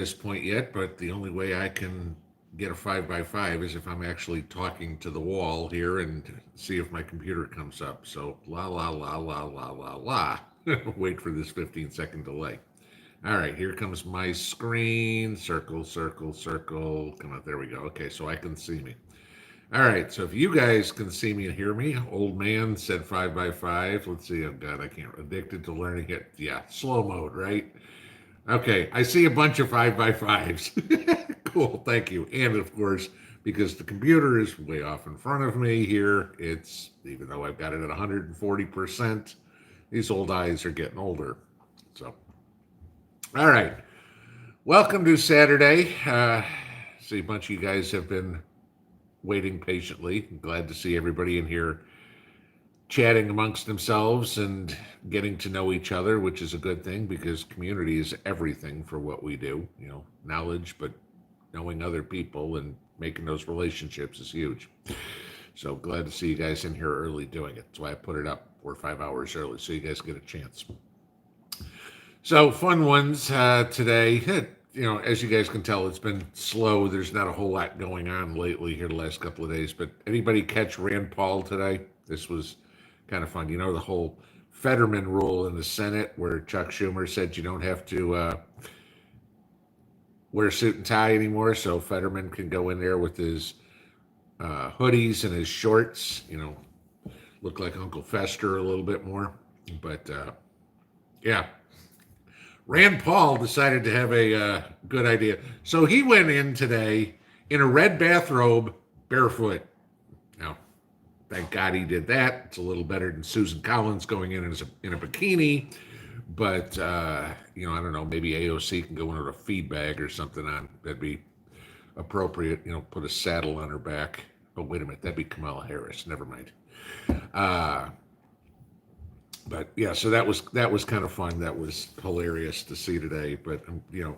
this point yet, but the only way I can get a 5x5 is if I'm actually talking to the wall here and see if my computer comes up. So la la la la la la la. Wait for this 15-second delay. All right, here comes my screen. Circle, circle, circle. Come on, there we go. Okay, so I can see me. All right, so if you guys can see me and hear me, old man said 5x5. Let's see. Oh God, I can't. Addicted to learning it. Yeah, slow mode, right? Okay, I see a bunch of 5x5s. Cool, thank you. And of course, because the computer is way off in front of me here, it's, even though I've got it at 140%, these old eyes are getting older. So, all right. Welcome to Saturday. See, a bunch of you guys have been waiting patiently. Glad to see everybody in here chatting amongst themselves and getting to know each other, which is a good thing because community is everything for what we do. You know, knowledge, but knowing other people and making those relationships is huge. So glad to see you guys in here early doing it. That's why I put it up 4 or 5 hours early so you guys get a chance. So fun ones today. You know, as you guys can tell, it's been slow. There's not a whole lot going on lately here the last couple of days. But anybody catch Rand Paul today? This was kind of fun. You know, the whole Fetterman rule in the Senate where Chuck Schumer said you don't have to wear a suit and tie anymore. So Fetterman can go in there with his hoodies and his shorts, you know, look like Uncle Fester a little bit more. But yeah, Rand Paul decided to have a good idea. So he went in today in a red bathrobe, barefoot. Now, thank God he did that. It's a little better than Susan Collins going in in a bikini. But, you know, I don't know, maybe AOC can go in with a feed bag or something on. That'd be appropriate. You know, put a saddle on her back. Oh, wait a minute. That'd be Kamala Harris. Never mind. But yeah, so that was kind of fun. That was hilarious to see today. But you know,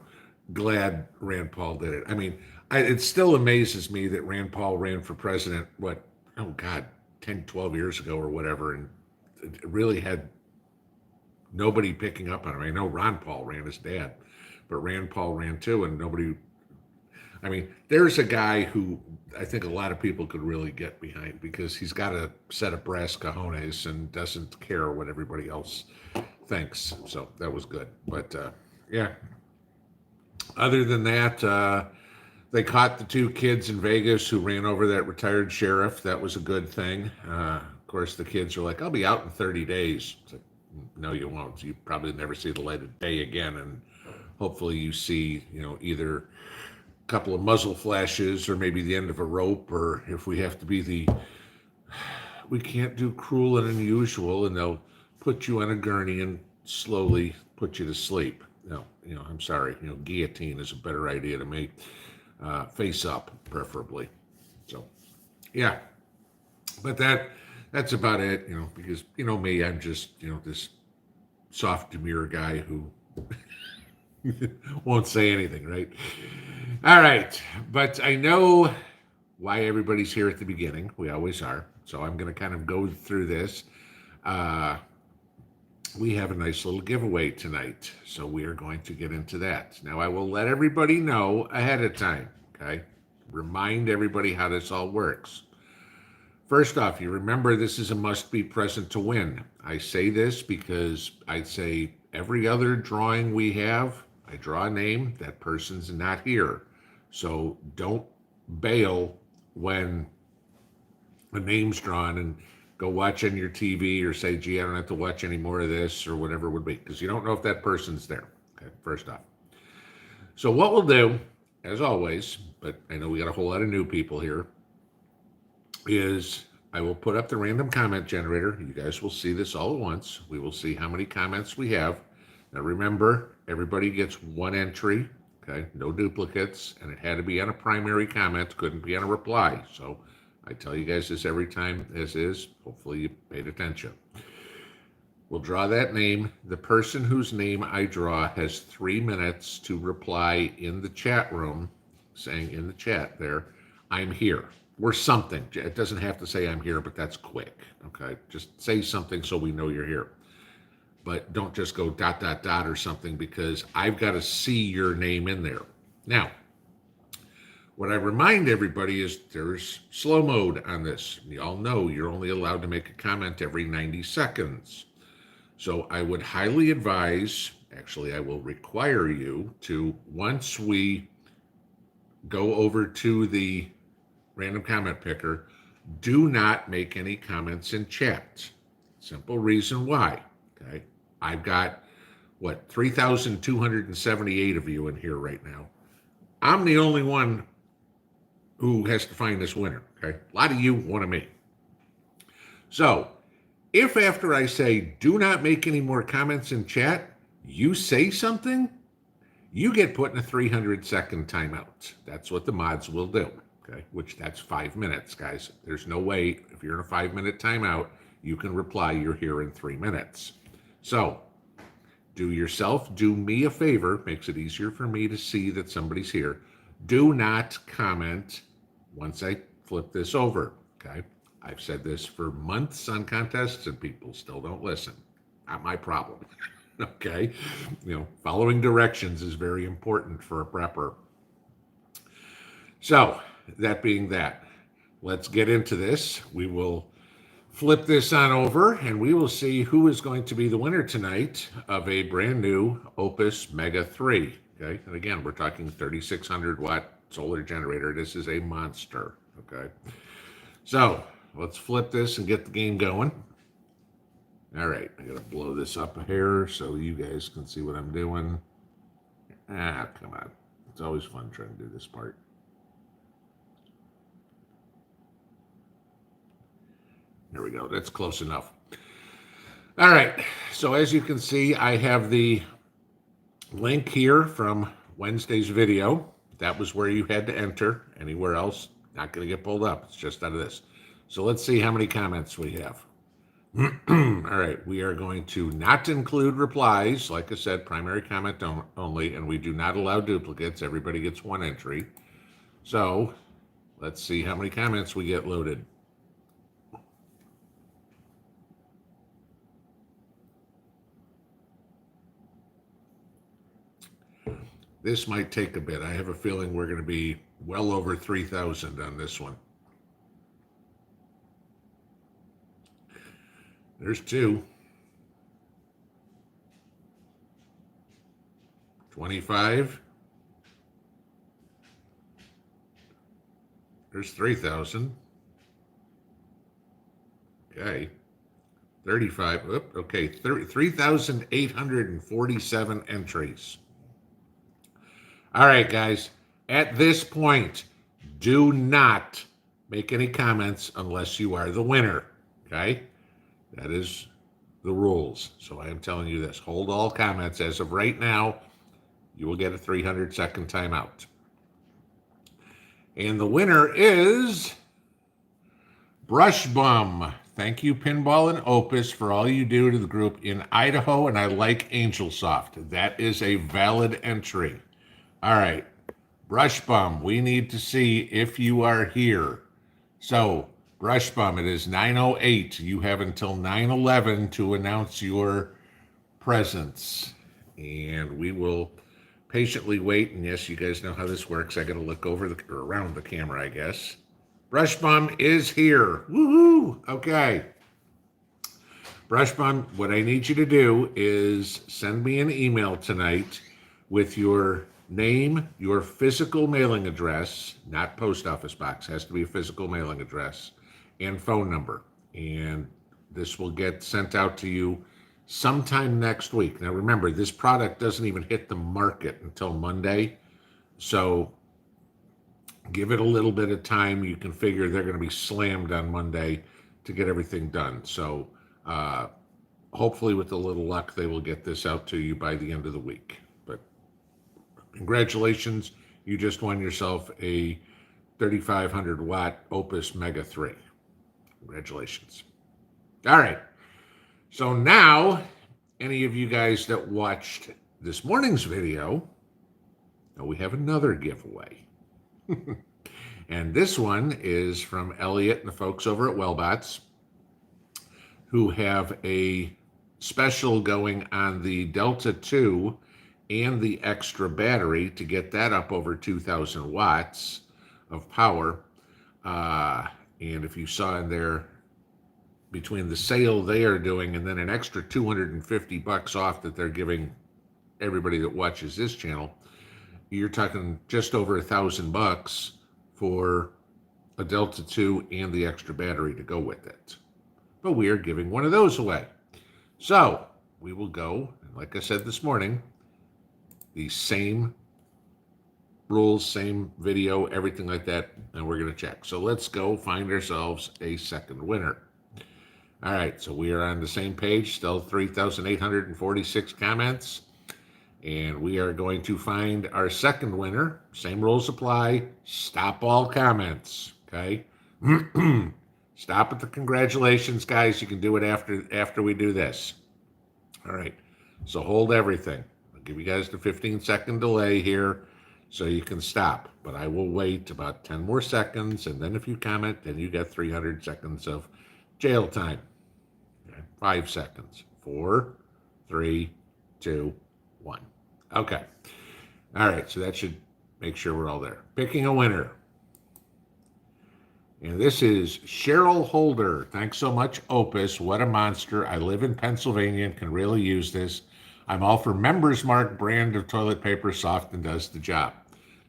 glad Rand Paul did it. I mean, it still amazes me that Rand Paul ran for president. What? Oh God, 10, 12 years ago or whatever, and it really had nobody picking up on him. I know Ron Paul ran, his dad, but Rand Paul ran too, and nobody. I mean, there's a guy who I think a lot of people could really get behind because he's got a set of brass cojones and doesn't care what everybody else thinks. So that was good. But yeah, other than that, they caught the 2 kids in Vegas who ran over that retired sheriff. That was a good thing. Of course, the kids are like, I'll be out in 30 days. It's like, no, you won't. You probably never see the light of day again. And hopefully you see, you know, either couple of muzzle flashes or maybe the end of a rope, or if we have to be we can't do cruel and unusual, and they'll put you on a gurney and slowly put you to sleep. No, you know, I'm sorry, you know, guillotine is a better idea to me. Face up preferably. So yeah, but that's about it, you know, because you know me, I'm just, you know, this soft demure guy who won't say anything, right? All right, but I know why everybody's here at the beginning. We always are. So I'm going to kind of go through this. We have a nice little giveaway tonight, so we are going to get into that. Now, I will let everybody know ahead of time, okay? Remind everybody how this all works. First off, you remember this is a must be present to win. I say this because I'd say every other drawing we have, I draw a name, that person's not here. So don't bail when a name's drawn and go watch on your TV or say, gee, I don't have to watch any more of this or whatever it would be, because you don't know if that person's there. Okay, first off. So what we'll do, as always, but I know we got a whole lot of new people here, is I will put up the random comment generator. You guys will see this all at once. We will see how many comments we have. Now remember, everybody gets 1 entry, okay? No duplicates, and it had to be on a primary comment, couldn't be on a reply. So I tell you guys this every time, as is. Hopefully you paid attention. We'll draw that name. The person whose name I draw has 3 minutes to reply in the chat room, saying in the chat there, I'm here, or something. It doesn't have to say I'm here, but that's quick, okay? Just say something so we know you're here. But don't just go ... or something, because I've got to see your name in there. Now, what I remind everybody is there's slow mode on this. You all know you're only allowed to make a comment every 90 seconds. So I would highly advise, actually, I will require you to, once we go over to the random comment picker, do not make any comments in chat. Simple reason why. Okay. I've got, 3,278 of you in here right now. I'm the only one who has to find this winner. Okay. A lot of you, one of me. So if after I say do not make any more comments in chat, you say something, you get put in a 300-second timeout. That's what the mods will do. Okay, which that's 5 minutes, guys. There's no way if you're in a 5-minute timeout, you can reply you're here in 3 minutes. So do me a favor, makes it easier for me to see that somebody's here. Do not comment once I flip this over, okay? I've said this for months on contests and people still don't listen. Not my problem, okay? Following directions is very important for a prepper. So, that being that, let's get into this. We will flip this on over and we will see who is going to be the winner tonight of a brand new Opus Mega 3. Okay, and again, we're talking 3,600 watt solar generator. This is a monster. Okay, so let's flip this and get the game going. All right, I gotta blow this up a hair so you guys can see what I'm doing. Come on. It's always fun trying to do this part. There we go. That's close enough. All right. So as you can see, I have the link here from Wednesday's video. That was where you had to enter. Anywhere else, not going to get pulled up. It's just out of this. So let's see how many comments we have. All right. We are going to not include replies. Like I said, primary comment only, and we do not allow duplicates. Everybody gets one entry. So let's see how many comments we get loaded. This might take a bit. I have a feeling we're going to be well over 3,000 on this one. There's 2. 25. There's 3,000. Okay. 35. Okay. 3,847 entries. All right, guys. At this point, do not make any comments unless you are the winner. Okay? That is the rules. So I am telling you this. Hold all comments. As of right now, you will get a 300-second timeout. And the winner is Brush Bum. Thank you, Pinball and Opus, for all you do to the group in Idaho, and I like Angelsoft. That is a valid entry. All right, Brush Bum, we need to see if you are here. So, Brush Bum, it is 9:08. You have until 9:11 to announce your presence. And we will patiently wait. And yes, you guys know how this works. I got to look over or around the camera, I guess. Brush Bum is here. Woohoo! Okay. Brush Bum, what I need you to do is send me an email tonight with your name, your physical mailing address, not post office box, has to be a physical mailing address, and phone number. And this will get sent out to you sometime next week. Now remember, this product doesn't even hit the market until Monday. So give it a little bit of time. You can figure they're going to be slammed on Monday to get everything done. So hopefully with a little luck, they will get this out to you by the end of the week. But congratulations, you just won yourself a 3,500 watt Opus Mega 3. Congratulations. All right. So now, any of you guys that watched this morning's video, we have another giveaway. And this one is from Elliot and the folks over at Wellbots, who have a special going on the Delta 2 and the extra battery to get that up over 2,000 watts of power. Uh, and if you saw in there, between the sale they are doing and then an extra 250 bucks off that they're giving everybody that watches this channel, you're talking just over $1,000 for a Delta 2 and the extra battery to go with it. But we are giving one of those away. So we will go, like I said this morning, the same rules, same video, everything like that, and we're going to check. So let's go find ourselves a second winner. All right, so we are on the same page, still 3,846 comments. And we are going to find our second winner. Same rules apply. Stop all comments, okay? Stop at the congratulations, guys. You can do it after we do this. All right, so hold everything. I'll give you guys the 15-second delay here so you can stop. But I will wait about 10 more seconds, and then if you comment, then you get 300 seconds of jail time. Okay, 5 seconds. 4, 3, 2, 1. Okay. All right, so that should make sure we're all there. Picking a winner. And this is Cheryl Holder. Thanks so much, Opus. What a monster. I live in Pennsylvania and can really use this. I'm all for Members Mark brand of toilet paper, soft and does the job.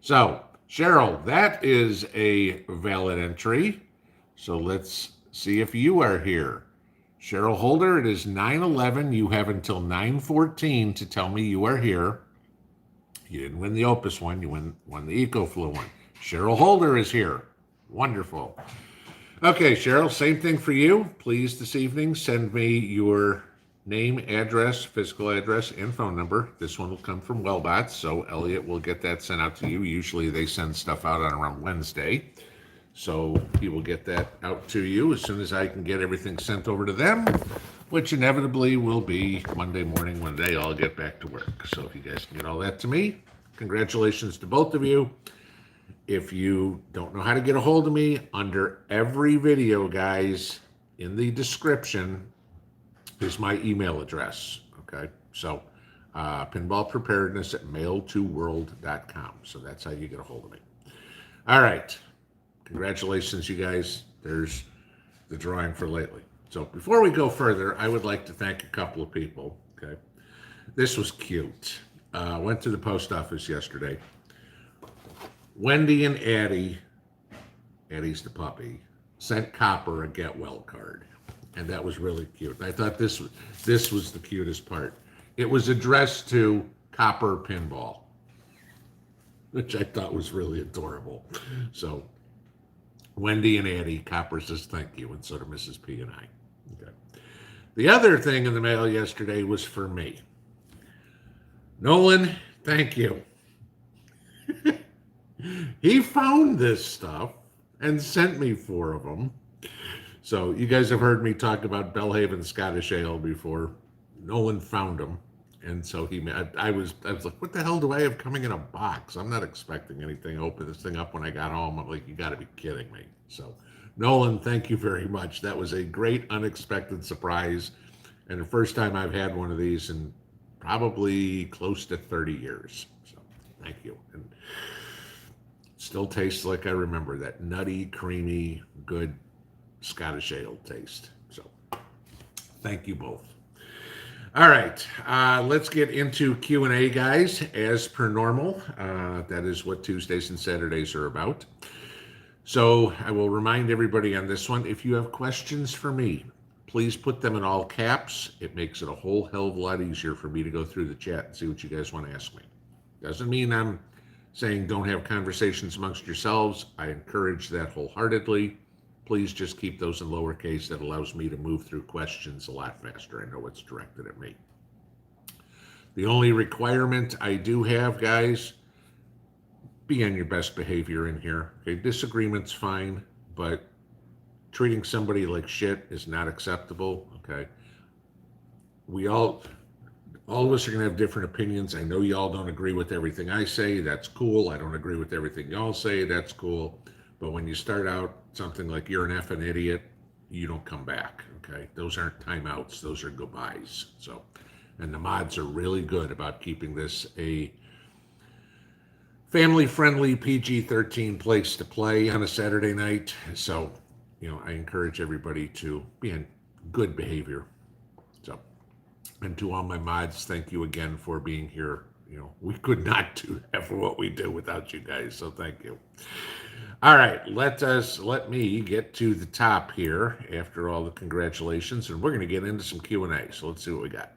So, Cheryl, that is a valid entry. So let's see if you are here. Cheryl Holder, it is 9/11. You have until 9/14 to tell me you are here. You didn't win the Opus one. You won the EcoFlow one. Cheryl Holder is here. Wonderful. Okay, Cheryl, same thing for you. Please, this evening, send me your name, address, physical address, and phone number. This one will come from Wellbots, so Elliot will get that sent out to you. Usually they send stuff out on around Wednesday. So he will get that out to you as soon as I can get everything sent over to them, which inevitably will be Monday morning when they all get back to work. So if you guys can get all that to me, congratulations to both of you. If you don't know how to get a hold of me, under every video, guys, in the description is my email address, okay? So pinballpreparedness@mail2world.com. So that's how you get a hold of me. All right. Congratulations, you guys. There's the drawing for lately. So before we go further, I would like to thank a couple of people. Okay, this was cute. Went to the post office yesterday. Wendy and Addie's the puppy, sent Copper a get well card, and that was really cute. I thought this was the cutest part. It was addressed to Copper Pinball, which I thought was really adorable. So Wendy and Addie, Copper says thank you, and so do Mrs. P and I. Okay. The other thing in the mail yesterday was for me. Nolan, thank you. He found this stuff and sent me 4 of them. So you guys have heard me talk about Bellhaven Scottish Ale before. Nolan found them. And so I was like, what the hell do I have coming in a box? I'm not expecting anything. Open this thing up when I got home. I'm like, you got to be kidding me. So, Nolan, thank you very much. That was a great unexpected surprise. And the first time I've had one of these in probably close to 30 years. So, thank you. And still tastes like I remember, that nutty, creamy, good Scottish ale taste. So, thank you both. All right, let's get into Q&A, guys, as per normal. That is what Tuesdays and Saturdays are about. So I will remind everybody on this one, if you have questions for me, please put them in all caps. It makes it a whole hell of a lot easier for me to go through the chat and see what you guys want to ask me. Doesn't mean I'm saying don't have conversations amongst yourselves. I encourage that wholeheartedly. Please just keep those in lowercase. That allows me to move through questions a lot faster. I know what's directed at me. The only requirement I do have, guys, be on your best behavior in here. Okay, disagreement's fine, but treating somebody like shit is not acceptable. Okay, we all of us are gonna have different opinions. I know y'all don't agree with everything I say. That's cool. I don't agree with everything y'all say. That's cool. But when you start out something like you're an effing idiot, you don't come back, okay? Those aren't timeouts. Those are goodbyes. So And the mods are really good about keeping this a family-friendly PG-13 place to play on a Saturday night. So, I encourage everybody to be in good behavior. So, and to all my mods, thank you again for being here. We could not do that for what we do without you guys. So thank you. All right, let me get to the top here after all the congratulations, and we're going to get into some Q&A. So let's see what we got.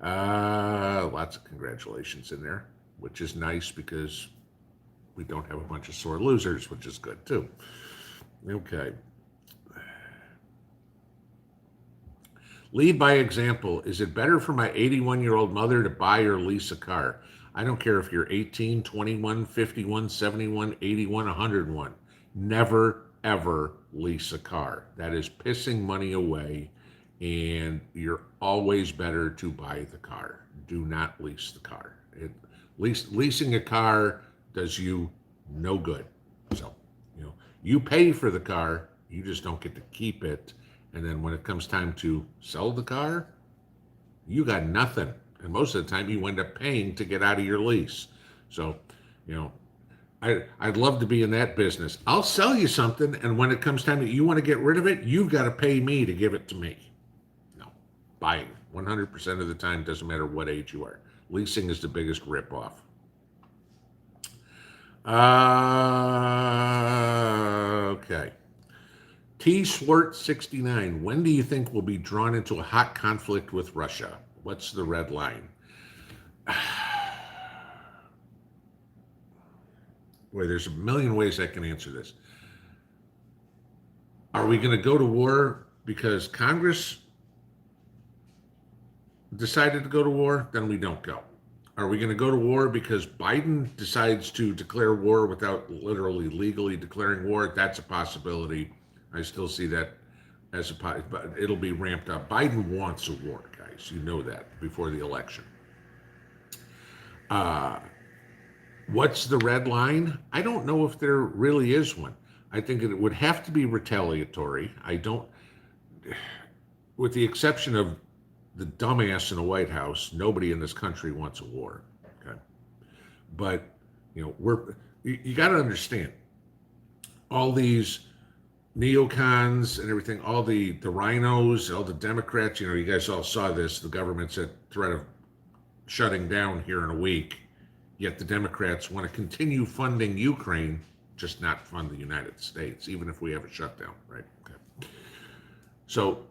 Lots of congratulations in there, which is nice because we don't have a bunch of sore losers, which is good too. Okay. Lead by example. Is it better for my 81-year-old mother to buy or lease a car? I don't care if you're 18, 21, 51, 71, 81, 101. Never, ever lease a car. That is pissing money away, and you're always better to buy the car. Do not lease the car. Leasing a car does you no good. So, you pay for the car, you just don't get to keep it. And then when it comes time to sell the car, you got nothing. And most of the time you end up paying to get out of your lease. So, I'd love to be in that business. I'll sell you something, and when it comes time that you want to get rid of it, you've got to pay me to give it to me. No, buying 100% of the time, doesn't matter what age you are. Leasing is the biggest ripoff. Okay. T. Swart 69. When do you think we'll be drawn into a hot conflict with Russia? What's the red line? Boy, there's a million ways I can answer this. Are we going to go to war because Congress decided to go to war? Then we don't go. Are we going to go to war because Biden decides to declare war without literally legally declaring war? That's a possibility. I still see that as but it'll be ramped up. Biden wants a war, guys. You know that before the election. What's the red line? I don't know if there really is one. I think it would have to be retaliatory. With the exception of the dumbass in the White House, nobody in this country wants a war. Okay, but you got to understand all these neocons and everything, all the rhinos, all the Democrats, you guys all saw this. The government's at threat of shutting down here in a week, yet the Democrats want to continue funding Ukraine, just not fund the United States, even if we have a shutdown, right? Okay. So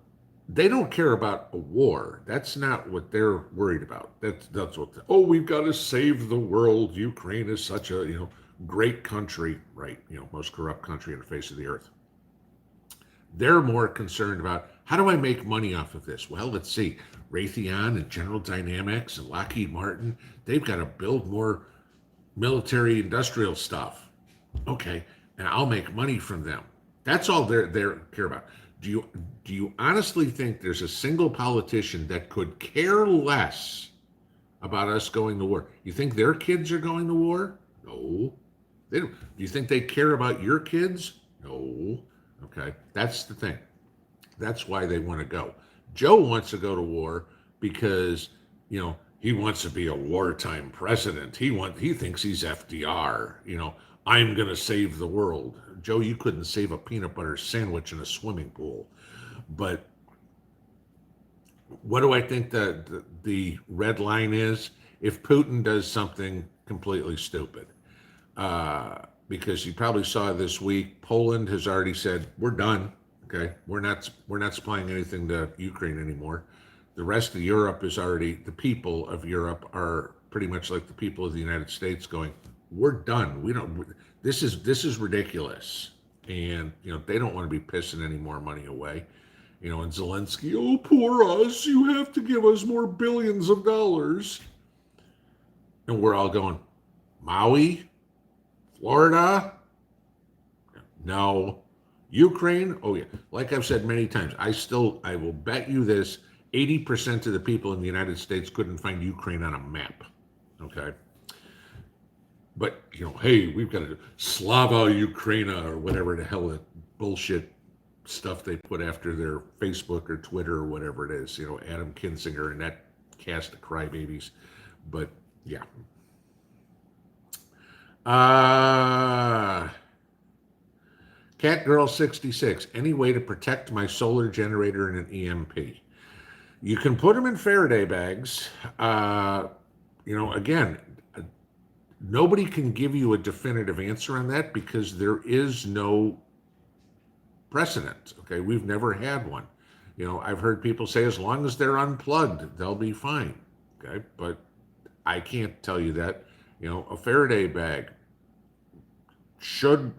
they don't care about a war. That's not what they're worried about. That's what, we've got to save the world. Ukraine is such a, great country, right? Most corrupt country on the face of the earth. They're more concerned about, how do I make money off of this? Well, let's see. Raytheon and General Dynamics and Lockheed Martin, they've got to build more military industrial stuff. Okay, and I'll make money from them. That's all they care about. Do you honestly think there's a single politician that could care less about us going to war? You think their kids are going to war? No. They don't. Do you think they care about your kids? No. Okay, that's the thing. That's why they want to go. Joe wants to go to war because, he wants to be a wartime president. He thinks he's FDR. I'm going to save the world. Joe, you couldn't save a peanut butter sandwich in a swimming pool. But what do I think the red line is? If Putin does something completely stupid. Because you probably saw this week, Poland has already said, we're done. Okay, we're not supplying anything to Ukraine anymore. The rest of Europe is already, the people of Europe are pretty much like the people of the United States going, we're done. This is ridiculous. And, they don't want to be pissing any more money away. And Zelensky, oh, poor us, you have to give us more billions of dollars. And we're all going, Maui? Florida? No. Ukraine? Oh, yeah. Like I've said many times, I will bet you this, 80% of the people in the United States couldn't find Ukraine on a map. Okay? But, hey, we've got to Slava Ukraina or whatever the hell that bullshit stuff they put after their Facebook or Twitter or whatever it is. Adam Kinzinger and that cast of crybabies. But yeah. Catgirl66, any way to protect my solar generator in an EMP? You can put them in Faraday bags. Again, nobody can give you a definitive answer on that because there is no precedent. Okay, we've never had one. I've heard people say as long as they're unplugged, they'll be fine. Okay, but I can't tell you that. A Faraday bag should,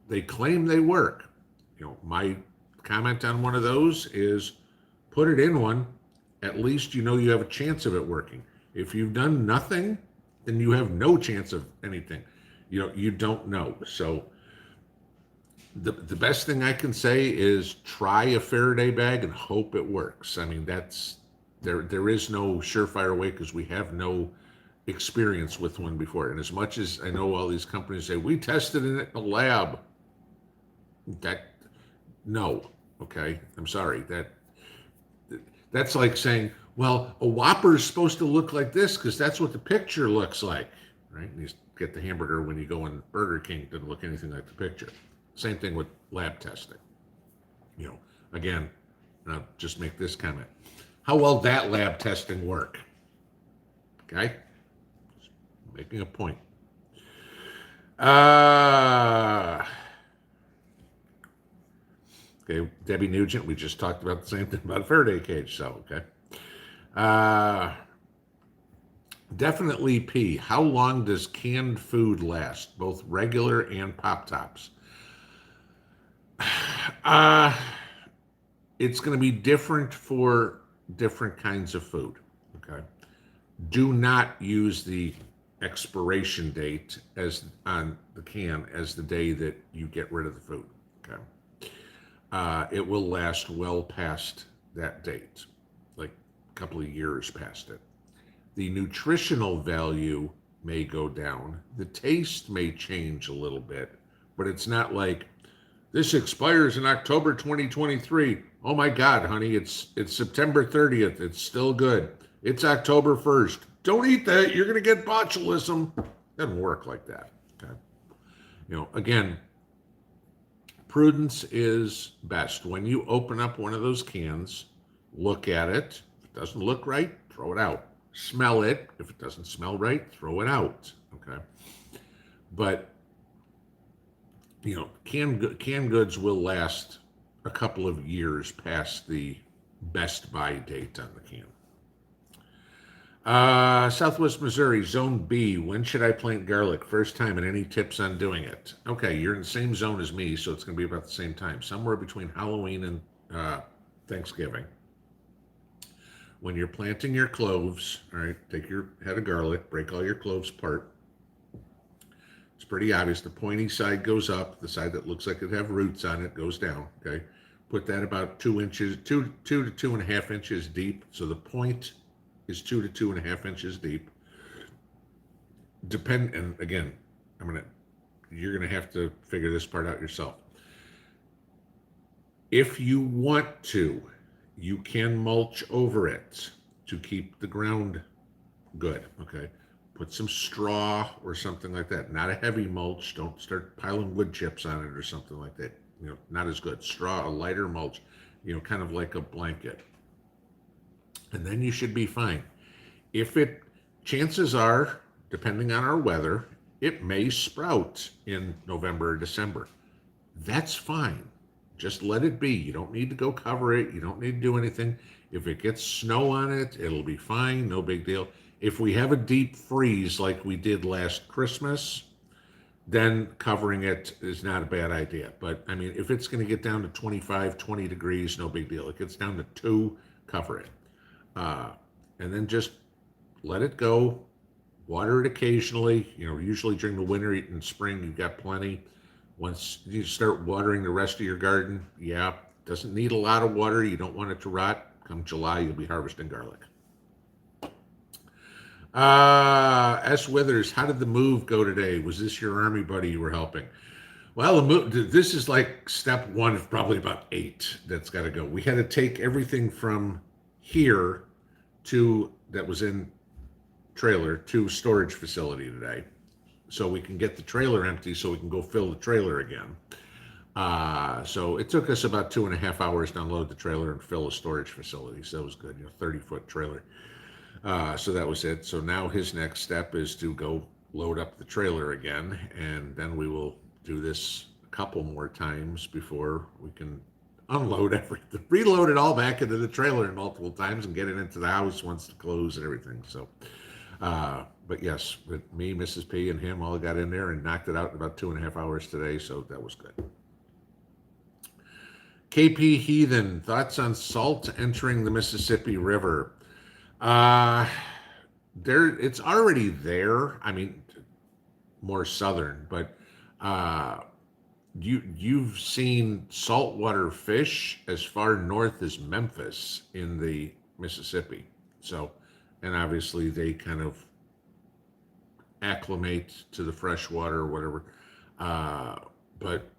they claim they work. My comment on one of those is put it in one. At least you have a chance of it working. If you've done nothing, then you have no chance of anything. You don't know. So the best thing I can say is try a Faraday bag and hope it works. I mean, there is no surefire way because we have no experience with one before. And as much as I know all these companies say we tested it in the lab, no, okay, I'm sorry, that's like saying, well, a Whopper is supposed to look like this because that's what the picture looks like, right? And you get the hamburger when you go in Burger King, it doesn't look anything like the picture. Same thing with lab testing. Again, I'll just make this comment. How well that lab testing work? Okay? Just making a point. Okay, Debbie Nugent, we just talked about the same thing about a Faraday cage, so okay. Definitely P. How long does canned food last, both regular and Pop Tops? It's going to be different for different kinds of food. Okay. Do not use the expiration date as on the can as the day that you get rid of the food. Okay. It will last well past that date, like a couple of years past it. The nutritional value may go down. The taste may change a little bit, but it's not like this expires in October 2023. Oh my God, honey, it's September 30th. It's still good. It's October 1st. Don't eat that. You're going to get botulism. Doesn't work like that. Okay. Again, prudence is best. When you open up one of those cans, look at it. If it doesn't look right, throw it out. Smell it. If it doesn't smell right, throw it out. Okay. But canned goods will last a couple of years past the best buy date on the can. Southwest Missouri, Zone B. When should I plant garlic? First time, and any tips on doing it? Okay, you're in the same zone as me, so it's going to be about the same time. Somewhere between Halloween and Thanksgiving. When you're planting your cloves, all right, take your head of garlic, break all your cloves apart. It's pretty obvious. The pointy side goes up. The side that looks like it have roots on it goes down. Okay. Put that about 2 inches, 2 to 2.5 inches deep. So the point is 2 to 2.5 inches deep. And again, you're gonna have to figure this part out yourself. If you want to, you can mulch over it to keep the ground good. Okay. Put some straw or something like that. Not a heavy mulch. Don't start piling wood chips on it or something like that. Not as good. Straw, a lighter mulch, kind of like a blanket. And then you should be fine. Chances are, depending on our weather, it may sprout in November or December. That's fine. Just let it be. You don't need to go cover it. You don't need to do anything. If it gets snow on it, it'll be fine. No big deal. If we have a deep freeze like we did last Christmas, then covering it is not a bad idea. But if it's going to get down to 25, 20 degrees, no big deal. It gets down to 2, cover it. And then just let it go. Water it occasionally. Usually during the winter and spring, you've got plenty. Once you start watering the rest of your garden, doesn't need a lot of water. You don't want it to rot. Come July, you'll be harvesting garlic. S. Withers, how did the move go today? Was this your army buddy you were helping? Well, this is like step 1 of probably about 8 that's got to go. We had to take everything from here that was in trailer to storage facility today, so we can get the trailer empty so we can go fill the trailer again. So it took us about 2.5 hours to unload the trailer and fill a storage facility. So that was good, 30-foot trailer. So that was it. So now his next step is to go load up the trailer again, and then we will do this a couple more times before we can unload everything, reload it all back into the trailer multiple times and get it into the house once the clothes and everything. So, but yes, with me, Mrs. P, and him all got in there and knocked it out in about 2.5 hours today. So that was good. KP Heathen, thoughts on salt entering the Mississippi River? It's already there. I mean, more southern, but you've seen saltwater fish as far north as Memphis in the Mississippi. So, and obviously they kind of acclimate to the fresh water or whatever. But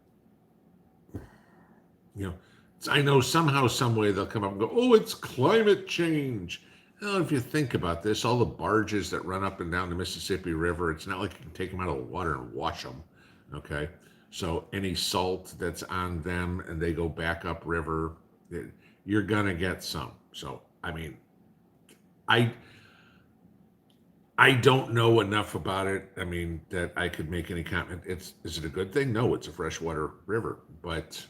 I know somehow, some way they'll come up and go, oh, it's climate change. Well, if you think about this, all the barges that run up and down the Mississippi River, it's not like you can take them out of the water and wash them, okay? So any salt that's on them and they go back up river, you're gonna get some. So, I mean, I don't know enough about it. I mean, that I could make any comment. Is it a good thing? No, it's a freshwater river, but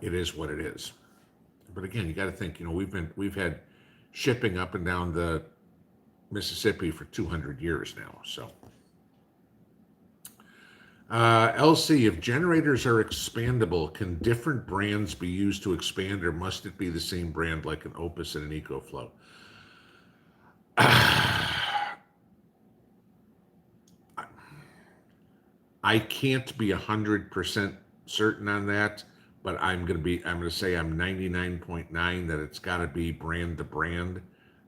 it is what it is. But again, you got to think. We've had shipping up and down the Mississippi for 200 years now. So, LC, if generators are expandable, can different brands be used to expand, or must it be the same brand like an Opus and an EcoFlow? I can't be 100% certain on that, but I'm going to say I'm 99.9 that it's got to be brand to brand,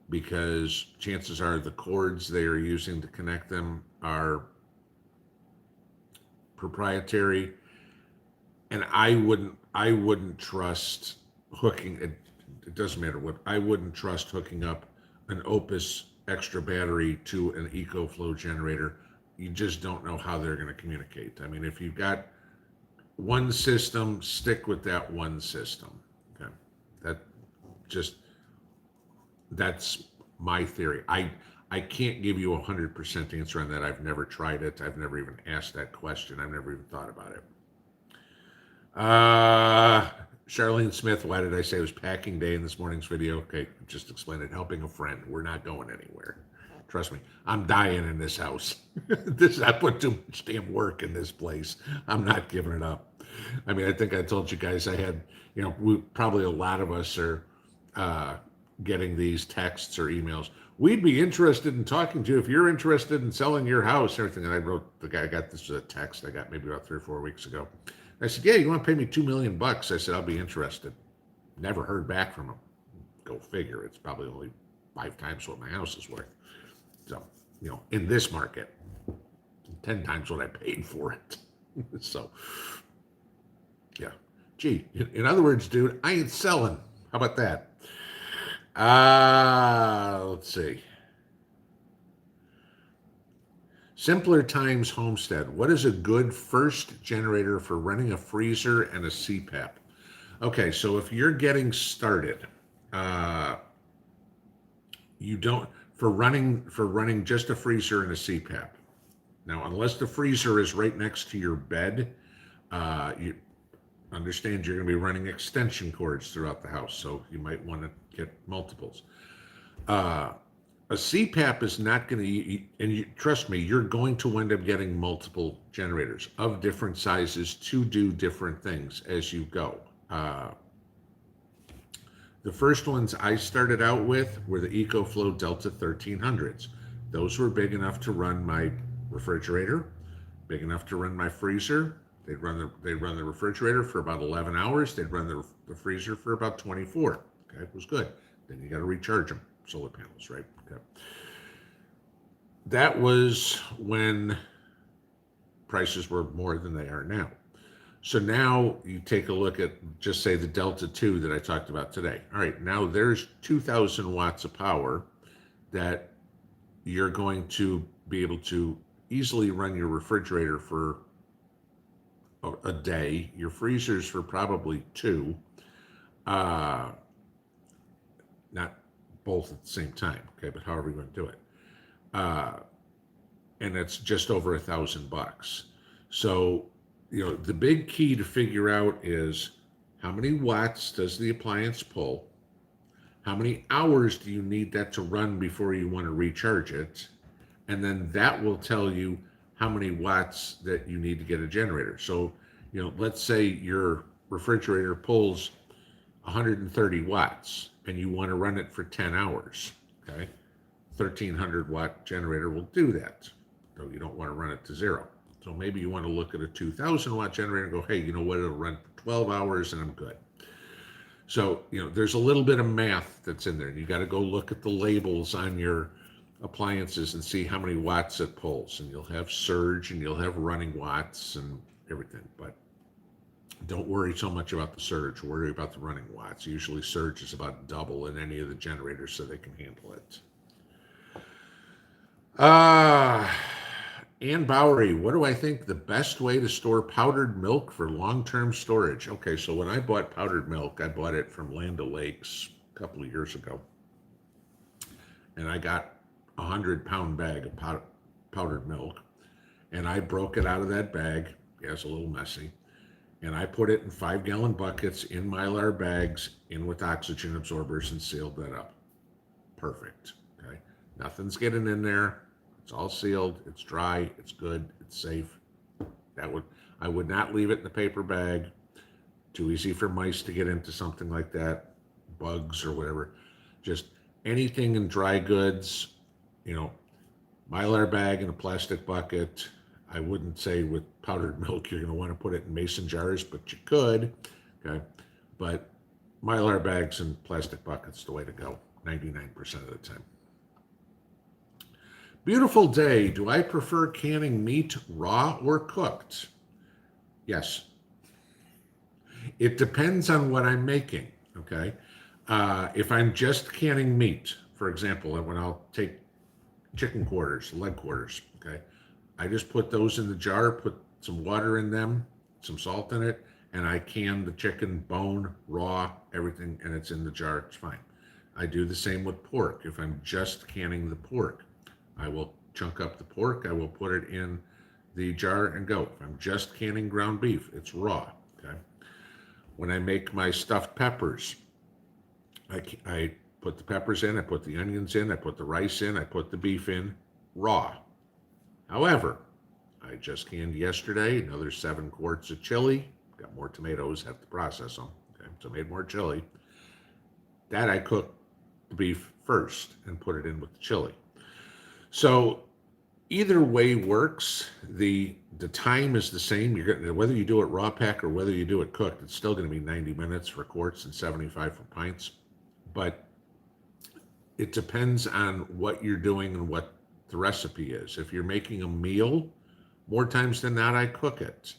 because chances are the cords they are using to connect them are proprietary, and I wouldn't trust hooking it doesn't matter what, I wouldn't trust hooking up an Opus extra battery to an EcoFlow generator. You just don't know how they're going to communicate. I mean, if you've got one system, stick with that one system. Okay, that's my theory. I can't give you 100% answer on that. I've never tried it. I've never even asked that question. I've never even thought about it. Charlene Smith, why did I say it was packing day in this morning's video? Okay, just explain it. Helping a friend. We're not going anywhere. Trust me, I'm dying in this house. I put too much damn work in this place. I'm not giving it up. I mean, I think I told you guys I had, probably a lot of us are getting these texts or emails. We'd be interested in talking to you if you're interested in selling your house, everything. And I wrote the guy, I got this as a text I got maybe about 3 or 4 weeks ago. I said, yeah, you want to pay me $2 million? I said, I'll be interested. Never heard back from him. Go figure. It's probably only 5 times what my house is worth. So, in this market, 10 times what I paid for it. So, yeah. Gee, in other words, dude, I ain't selling. How about that? Let's see. Simpler Times Homestead. What is a good first generator for running a freezer and a CPAP? Okay, so if you're getting started, you don't for running just a freezer and a CPAP. Now, unless the freezer is right next to your bed, you understand you're going to be running extension cords throughout the house, so you might want to get multiples. A CPAP is not going to, and trust me, you're going to end up getting multiple generators of different sizes to do different things as you go. The first ones I started out with were the EcoFlow Delta 1300s. Those were big enough to run my refrigerator, big enough to run my freezer. They'd run the refrigerator for about 11 hours. They'd run the freezer for about 24. Okay, it was good. Then you got to recharge them, solar panels, right? Okay. That was when prices were more than they are now. So now you take a look at, just say, the Delta 2 that I talked about today. All right, now there's 2,000 watts of power that you're going to be able to easily run your refrigerator for a day, your freezers for probably two, uh, not both at the same time, okay, but however you're going to do it. Uh, and it's just over $1,000. So, the big key to figure out is how many watts does the appliance pull? How many hours do you need that to run before you want to recharge it? And then that will tell you how many watts that you need to get a generator. So, let's say your refrigerator pulls 130 watts and you want to run it for 10 hours, okay? 1,300 watt generator will do that, though you don't want to run it to zero. So maybe you want to look at a 2,000 watt generator and go, hey, you know what, it'll run for 12 hours and I'm good. So, there's a little bit of math that's in there. You got to go look at the labels on your appliances and see how many watts it pulls. And you'll have surge and you'll have running watts and everything. But don't worry so much about the surge. Worry about the running watts. Usually surge is about double in any of the generators so they can handle it. Ann Bowery, what do I think the best way to store powdered milk for long-term storage? Okay, so when I bought powdered milk, I bought it from Land O'Lakes a couple of years ago. And I got a 100-pound bag of powdered milk. And I broke it out of that bag. Yeah, it's a little messy. And I put it in 5-gallon buckets in Mylar bags, in with oxygen absorbers, and sealed that up. Perfect. Okay. Nothing's getting in there. It's all sealed. It's dry. It's good. It's safe. I would not leave it in the paper bag. Too easy for mice to get into something like that, bugs or whatever. Just anything in dry goods, Mylar bag in a plastic bucket. I wouldn't say with powdered milk you're going to want to put it in mason jars, but you could. Okay, but Mylar bags and plastic buckets the way to go 99% of the time. Beautiful day. Do I prefer canning meat raw or cooked? Yes. It depends on what I'm making, okay? If I'm just canning meat, for example, when I'll take chicken quarters, leg quarters, okay? I just put those in the jar, put some water in them, some salt in it, and I can the chicken bone, raw, everything, and it's in the jar. It's fine. I do the same with pork. If I'm just canning the pork, I will chunk up the pork. I will put it in the jar and go. If I'm just canning ground beef, it's raw. Okay. When I make my stuffed peppers, I put the peppers in, I put the onions in, I put the rice in, I put the beef in, raw. However, I just canned yesterday another 7 quarts of chili. Got more tomatoes, have to process them. Okay, so I made more chili. That I cooked the beef first and put it in with the chili. So either way works. The time is the same. You're going to, whether you do it raw pack or whether you do it cooked, it's still going to be 90 minutes for quarts and 75 for pints. But it depends on what you're doing and what the recipe is. If you're making a meal, more times than not, I cook it.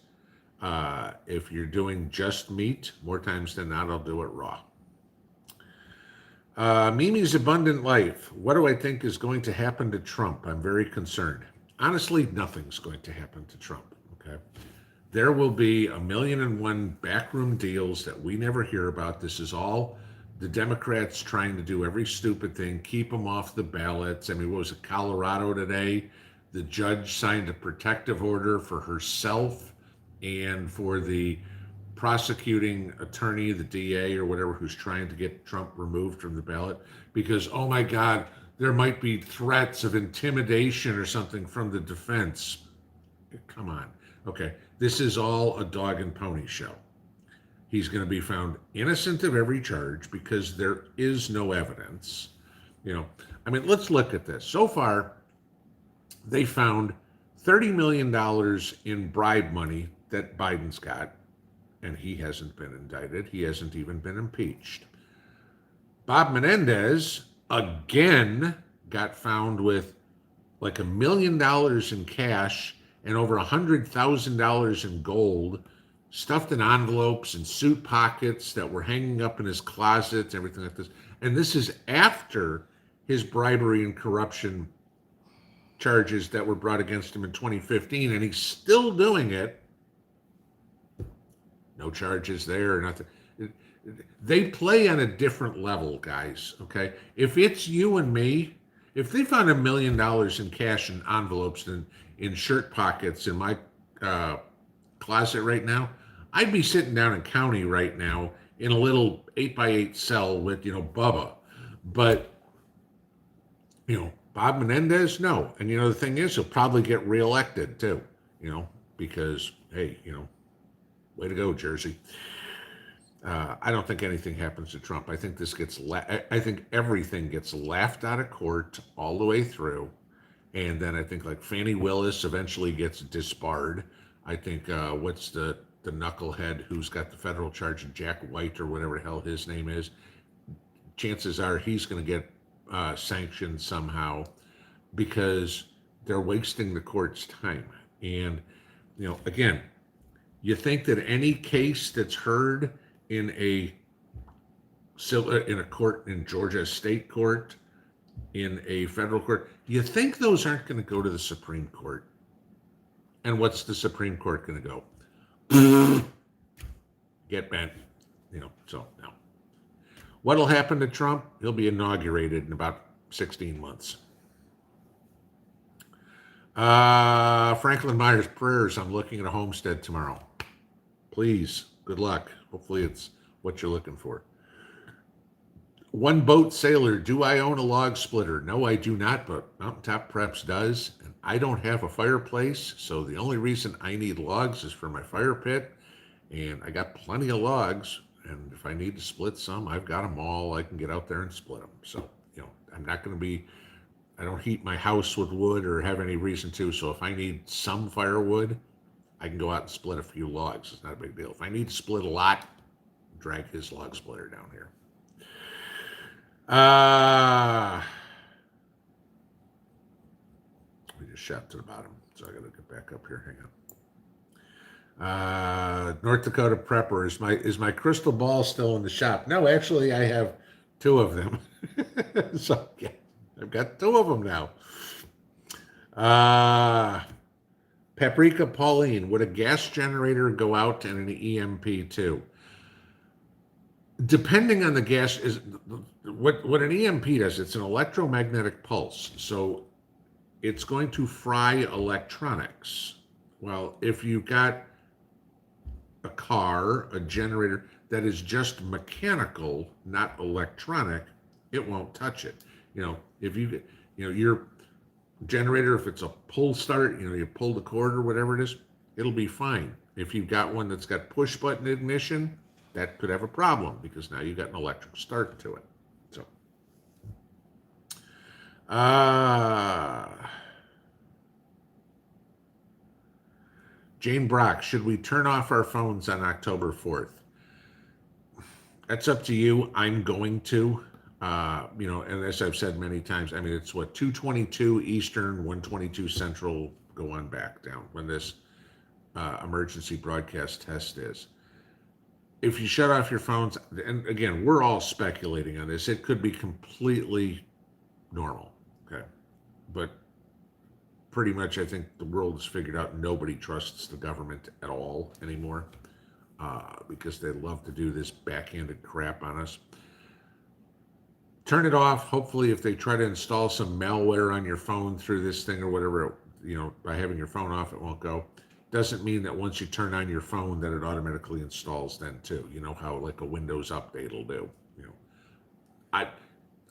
If you're doing just meat, more times than not, I'll do it raw. Mimi's Abundant Life. What do I think is going to happen to Trump? I'm very concerned. Honestly, nothing's going to happen to Trump. Okay. There will be 1,000,001 backroom deals that we never hear about. This is all the Democrats trying to do every stupid thing, keep them off the ballots. I mean, what was it, Colorado today? The judge signed a protective order for herself and for the prosecuting attorney, the DA or whatever, who's trying to get Trump removed from the ballot because, oh my God, there might be threats of intimidation or something from the defense. Come on. Okay, this is all a dog and pony show. He's going to be found innocent of every charge because there is no evidence. I mean, let's look at this. So far, they found $30 million in bribe money that Biden's got, and he hasn't been indicted. He hasn't even been impeached. Bob Menendez, again, got found with like $1 million in cash and over $100,000 in gold stuffed in envelopes and suit pockets that were hanging up in his closet, everything like this. And this is after his bribery and corruption charges that were brought against him in 2015, and he's still doing it. No charges there, nothing. They play on a different level, guys. Okay, if it's you and me, if they found $1 million in cash in envelopes and in shirt pockets in my closet right now, I'd be sitting down in county right now in a little 8x8 cell with Bubba. But Bob Menendez, no. And the thing is, he'll probably get reelected too. Because hey, way to go, Jersey. I don't think anything happens to Trump. I think this gets. I think everything gets laughed out of court all the way through, and then I think like Fannie Willis eventually gets disbarred. I think what's the knucklehead who's got the federal charge of Jack White or whatever the hell his name is. Chances are he's going to get sanctioned somehow because they're wasting the court's time. And again, you think that any case that's heard in a court in Georgia state court, in a federal court, you think those aren't going to go to the Supreme Court? And what's the Supreme Court going to go? Get bent, so no. What'll happen to Trump? He'll be inaugurated in about 16 months. Franklin Myers prayers. I'm looking at a homestead tomorrow. Please, good luck. Hopefully it's what you're looking for. One boat sailor, do I own a log splitter? No, I do not, but Mountaintop Preps does. And I don't have a fireplace, so the only reason I need logs is for my fire pit. And I got plenty of logs, and if I need to split some, I've got them all. I can get out there and split them. So, I'm not going to be, I don't heat my house with wood or have any reason to. So if I need some firewood, I can go out and split a few logs. It's not a big deal. If I need to split a lot, drag his log splitter down here. We just shot to the bottom, so I got to get back up here. Hang on. North Dakota Prepper, is my crystal ball still in the shop? No, actually, I have 2 of them. So yeah, I've got 2 of them now. Paprika Pauline, would a gas generator go out and an EMP too? Depending on the gas, is what an EMP does, it's an electromagnetic pulse. So it's going to fry electronics. Well, if you've got a car, a generator that is just mechanical, not electronic, it won't touch it. If your generator, if it's a pull start, you pull the cord or whatever it is, it'll be fine. If you've got one that's got push button ignition, that could have a problem because now you've got an electric start to it. So, Jane Brock, should we turn off our phones on October 4th? That's up to you. I'm going to, and as I've said many times, it's 2:22 Eastern, 1:22 Central, go on back down when this emergency broadcast test is. If you shut off your phones, and again, we're all speculating on this, it could be completely normal, okay? But pretty much I think the world has figured out nobody trusts the government at all anymore because they love to do this backhanded crap on us. Turn it off. Hopefully if they try to install some malware on your phone through this thing or whatever, by having your phone off, it won't go. Doesn't mean that once you turn on your phone that it automatically installs then too. You know how like a Windows update will do. I'm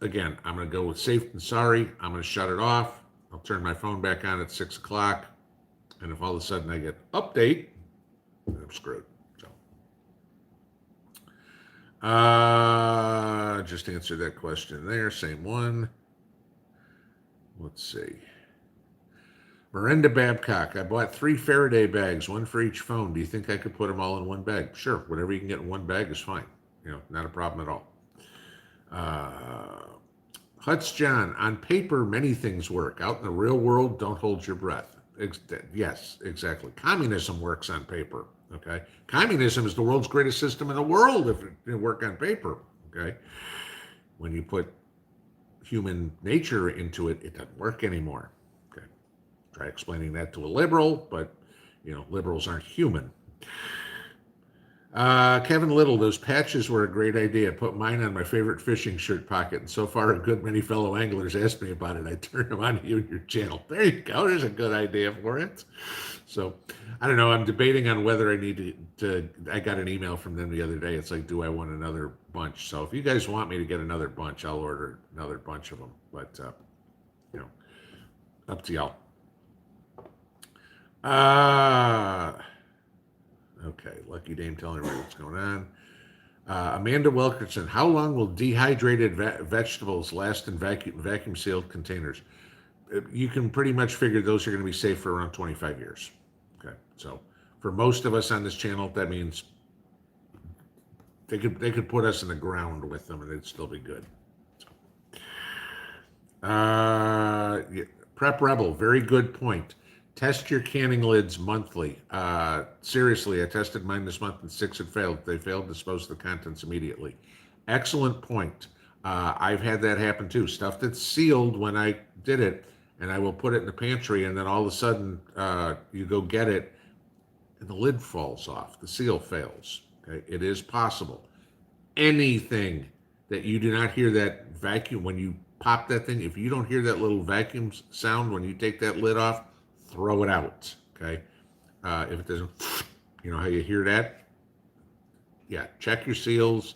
going to go with safe and sorry. I'm going to shut it off. I'll turn my phone back on at 6 o'clock. And if all of a sudden I get update, I'm screwed. So, just answer that question there. Same one. Let's see. Miranda Babcock, I bought 3 Faraday bags, 1 for each phone. Do you think I could put them all in one bag? Sure. Whatever you can get in one bag is fine. Not a problem at all. Huts John, on paper, many things work. Out in the real world, don't hold your breath. Yes, exactly. Communism works on paper. Okay. Communism is the world's greatest system in the world if it didn't work on paper. Okay. When you put human nature into it, it doesn't work anymore. Okay. Try explaining that to a liberal, but liberals aren't human. Kevin Little, those patches were a great idea. Put mine on my favorite fishing shirt pocket, and so far a good many fellow anglers asked me about it. I turned them on to you and your channel. There you go. There's a good idea for it. So I don't know. I'm debating on whether I need to. I got an email from them the other day. It's like, do I want another bunch? So if you guys want me to get another bunch, I'll order another bunch of them. But you know, up to y'all. Okay, Lucky Dame telling me what's going on. Amanda Wilkerson, how long will dehydrated vegetables last in vacuum sealed containers? You can pretty much figure those are going to be safe for around 25 years. Okay, so for most of us on this channel, that means they could put us in the ground with them and it'd still be good. So, yeah, Prep Rebel, very good point. Test your canning lids monthly. Seriously, I tested mine this month and 6 had failed. They failed to dispose of the contents immediately. Excellent point. I've had that happen too. Stuff that's sealed when I did it, and I will put it in the pantry, and then all of a sudden you go get it, and the lid falls off. The seal fails. Okay, it is possible. Anything that you do not hear that vacuum when you pop that thing, if you don't hear that little vacuum sound when you take that lid off, throw it out. Okay, if it doesn't, you know how you hear that? Yeah, check your seals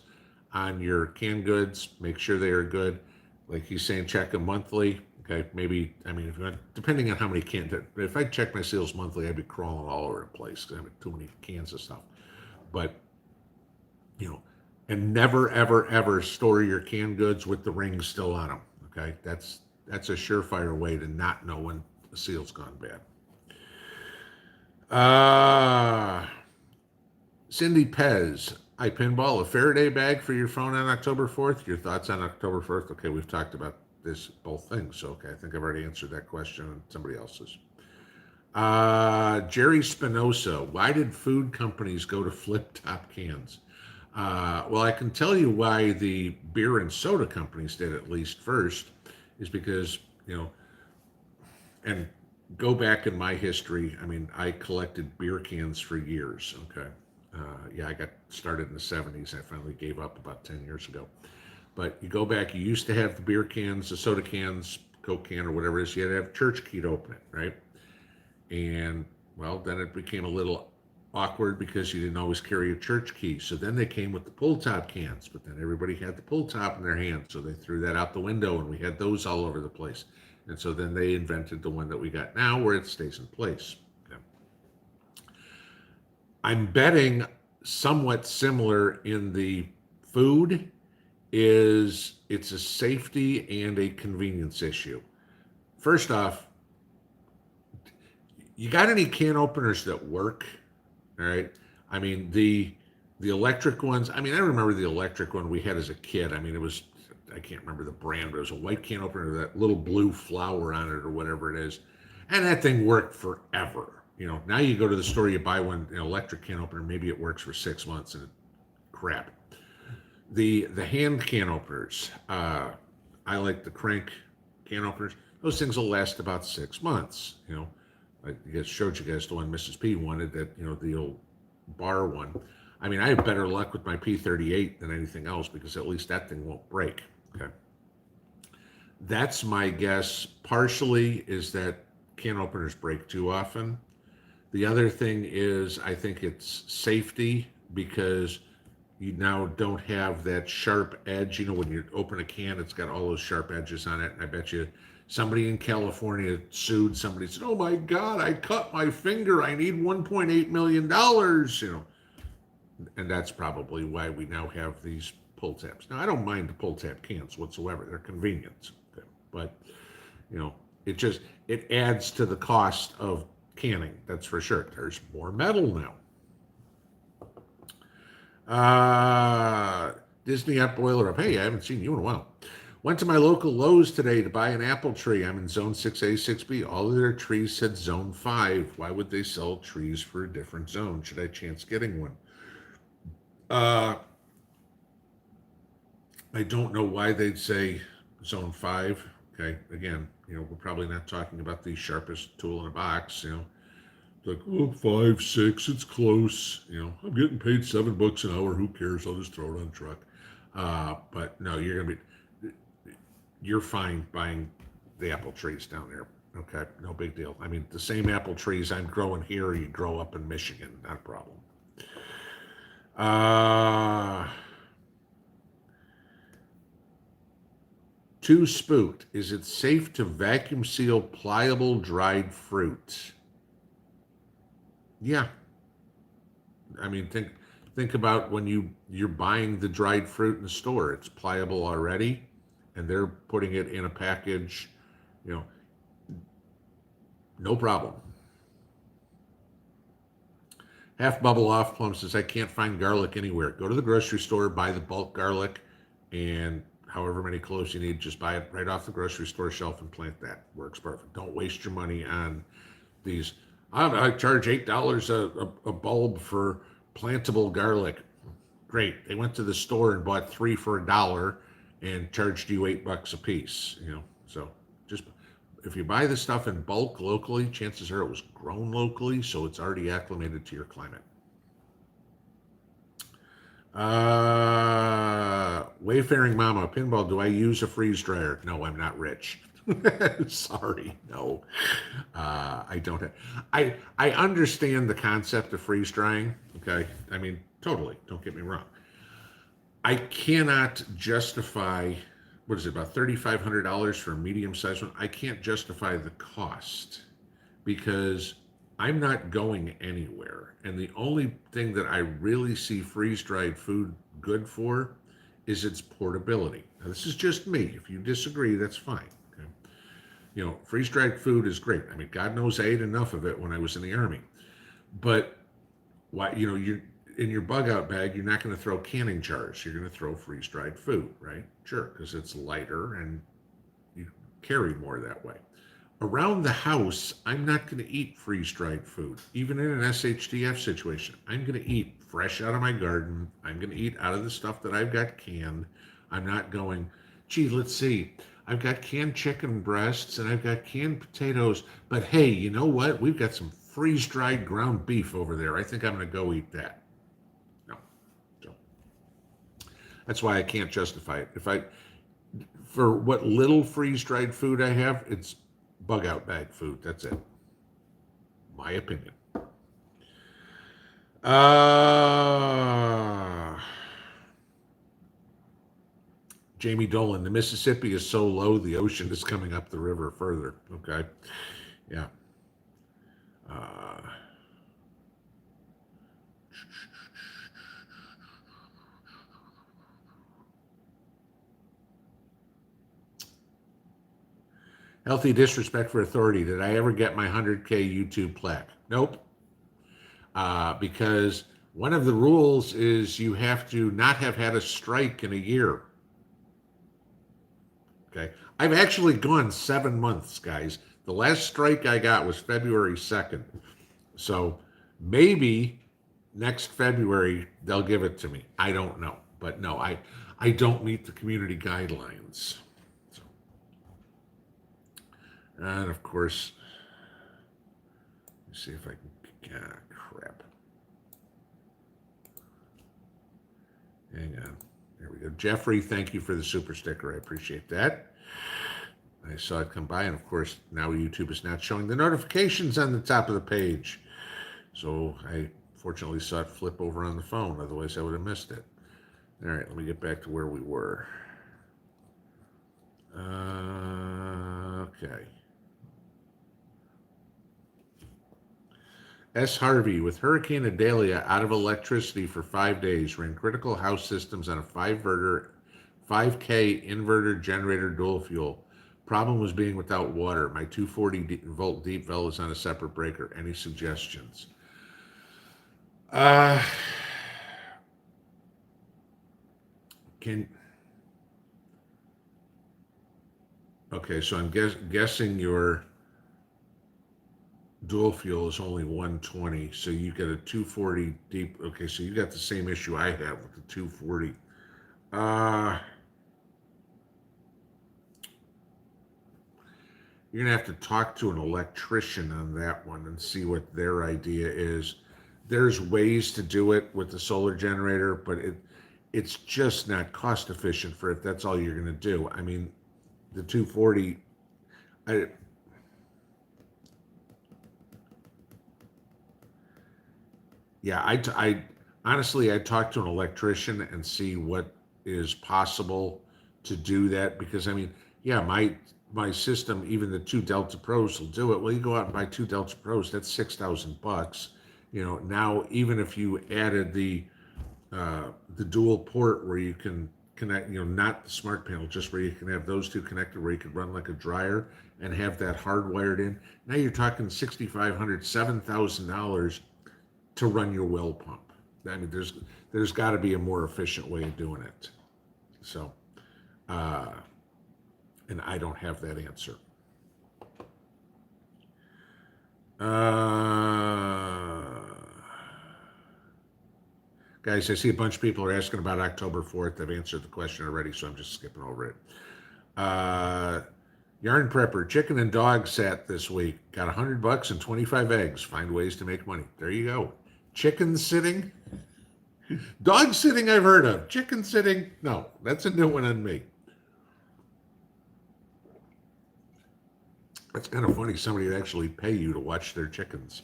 on your canned goods. Make sure they are good. Like he's saying, check them monthly. Okay, maybe, I mean, depending on how many cans. If I check my seals monthly, I'd be crawling all over the place because I have too many cans of stuff. But, and never, ever, ever store your canned goods with the rings still on them. Okay, that's a surefire way to not know when the seal's gone bad. Cindy Pez, I pinball a Faraday bag for your phone on October 4th. Your thoughts on October 4th? Okay, we've talked about this, both things. So, okay, I think I've already answered that question on somebody else's. Jerry Spinoza, why did food companies go to flip top cans? Well, I can tell you why the beer and soda companies did at least first, is because, and go back in my history. I mean, I collected beer cans for years. Okay. I got started in the 70s. I finally gave up about 10 years ago. But you go back, you used to have the beer cans, the soda cans, Coke can or whatever it is. You had to have a church key to open it, right? And, well, then it became a little awkward because you didn't always carry a church key. So then they came with the pull top cans, but then everybody had the pull top in their hands. So they threw that out the window and we had those all over the place. And so then they invented the one that we got now where it stays in place. Okay. I'm betting somewhat similar in the food is it's a safety and a convenience issue. First off, you got any can openers that work? All right. I mean, the electric ones, I mean, I remember the electric one we had as a kid. I mean, it was, I can't remember the brand, but it was a white can opener with that little blue flower on it or whatever it is. And that thing worked forever. Now you go to the store, you buy one, an electric can opener, maybe it works for 6 months and crap. The hand can openers, I like the crank can openers. Those things will last about 6 months. I guess showed you guys the one Mrs. P wanted, that the old bar one. I mean, I have better luck with my P38 than anything else because at least that thing won't break. Okay, that's my guess. Partially is that can openers break too often. The other thing is I think it's safety because you now don't have that sharp edge. When you open a can, it's got all those sharp edges on it. And I bet you somebody in California sued somebody, said, oh my God, I cut my finger. I need $1.8 million, And that's probably why we now have these pull tabs. Now, I don't mind the pull tab cans whatsoever. They're convenient. Okay. But, it adds to the cost of canning. That's for sure. There's more metal now. Disney app boiler up. Hey, I haven't seen you in a while. Went to my local Lowe's today to buy an apple tree. I'm in zone 6A, 6B. All of their trees said zone 5. Why would they sell trees for a different zone? Should I chance getting one? Uh, I don't know why they'd say zone 5. Okay, again, we're probably not talking about the sharpest tool in a box. Like, oh, 5, 6, it's close. I'm getting paid $7 an hour. Who cares? I'll just throw it on the truck. But no, you're fine buying the apple trees down there. Okay, no big deal. I mean, the same apple trees I'm growing here, you grow up in Michigan, not a problem. Too spooked. Is it safe to vacuum seal pliable dried fruit? Yeah. I mean, think about when you're buying the dried fruit in the store. It's pliable already, and they're putting it in a package. You know, no problem. Half Bubble Off Plum says, I can't find garlic anywhere. Go to the grocery store, buy the bulk garlic, and however many cloves you need, just buy it right off the grocery store shelf and plant that. Works perfect. Don't waste your money on these. I charge $8 a bulb for plantable garlic. Great. They went to the store and bought 3 for $1 and charged you $8 a piece. So just if you buy the stuff in bulk locally, chances are it was grown locally, so it's already acclimated to your climate. Wayfaring Mama, Pinball, do I use a freeze dryer? No, I'm not rich. Sorry, no. I don't have. I understand the concept of freeze drying. Okay, I mean totally. Don't get me wrong. I cannot justify what is it about $3,500 for a medium sized one. I can't justify the cost because I'm not going anywhere, and the only thing that I really see freeze dried food good for is its portability. Now, this is just me. If you disagree, that's fine. Okay? Freeze dried food is great. I mean, God knows I ate enough of it when I was in the Army. But why? You're in your bug out bag. You're not going to throw canning jars. You're going to throw freeze dried food, right? Sure, because it's lighter and you carry more that way. Around the house, I'm not going to eat freeze dried food, even in an SHTF situation. I'm going to eat fresh out of my garden. I'm going to eat out of the stuff that I've got canned. I'm not going, gee, let's see. I've got canned chicken breasts and I've got canned potatoes. But hey, you know what? We've got some freeze dried ground beef over there. I think I'm going to go eat that. No. So that's why I can't justify it. For what little freeze dried food I have, it's bug out bag food. That's it. My opinion. Jamie Dolan, the Mississippi is so low, the ocean is coming up the river further. Okay. Yeah. Healthy disrespect for authority. Did I ever get my 100K YouTube plaque? Nope. Because one of the rules is you have to not have had a strike in a year. Okay. I've actually gone 7 months, guys. The last strike I got was February 2nd. So maybe next February they'll give it to me. I don't know. But no, I don't meet the community guidelines. So. And of course, let's see if I can. Crap. Hang on. There we go. Jeffrey, thank you for the super sticker. I appreciate that. I saw it come by, and of course, now YouTube is not showing the notifications on the top of the page. So I fortunately saw it flip over on the phone. Otherwise, I would have missed it. All right, let me get back to where we were. Okay. S. Harvey, with Hurricane Idalia out of electricity for 5 days, ran critical house systems on a 5K inverter generator dual fuel. Problem was being without water. My 240 volt deep well is on a separate breaker. Any suggestions? Okay, so I'm guessing your dual fuel is only 120, so you get a 240 deep. Okay, so you got the same issue I have with the 240. Uh, you're gonna have to talk to an electrician on that one and see what their idea is. There's ways to do it with the solar generator, but it's just not cost efficient for if that's all you're gonna do. I mean, the 240. I, Yeah, I honestly, I talk to an electrician and see what is possible to do that because I mean, yeah, my system, even the two Delta Pros will do it. Well, you go out and buy two Delta Pros, that's $6,000. Now even if you added the dual port where you can connect, not the smart panel, just where you can have those two connected, where you could run like a dryer and have that hardwired in. Now you're talking $7,000 to run your well pump. I mean, there's got to be a more efficient way of doing it. So, uh, and I don't have that answer. Guys, I see a bunch of people are asking about October 4th. I've answered the question already, so I'm just skipping over it. Uh, Yarn Prepper, chicken and dog sat this week. Got $100 and 25 eggs. Find ways to make money. There you go. Chicken sitting. Dog sitting, I've heard of. Chicken sitting, no, that's a new one on me. That's kind of funny. Somebody would actually pay you to watch their chickens.